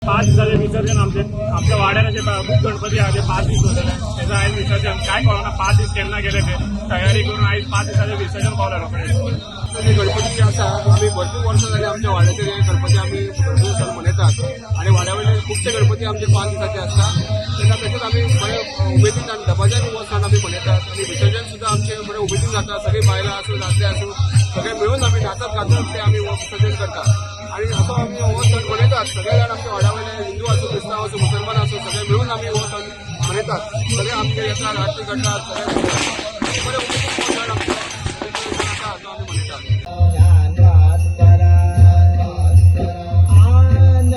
5 दिवसाचे विसर्जन आमच्या वाड्याला जे खूप गणपती आहे ते 5 दिवस होते त्याचं आहे विसर्जन काय कळना 5 दिवस केन्ना गेले ते तयारी करून आज 5 दिवसाचे विसर्जन पावलं रोकडे जे गणपती आसा आम्ही भरपूर वर्ष झाली आमच्या वाड्याचे जे गणपती आम्ही भरपूर सण मनयतात आणि वाड्यावयले खुबशे गणपती आमचे 5 दिवसाचे असतात तेन्ना तशेंच आम्ही बरे उमेदीन आनी दबाज्यान हो सण आम्ही मनयतात आणि विसर्जन सुद्धा आमचे बरे उमेदीन जाता सगळी बायलां आसूं दादले आसूं सगळे मिळून आम्ही नाचत गाजत ते आम्ही विसर्जन करतात आणि असो आम्ही हो सण मनयतात सगळे जाण आमच्या वाड्यावयले हिंदू आसूं क्रिस्तांव आसूं मुसलमान आसूं सगळे मिळून आम्ही हो सण मनयतात सगळे आमचे येतात आरती करतात सगळे बरे उमेदीन हो सण आमचे असो आम्ही मनयतात आनंद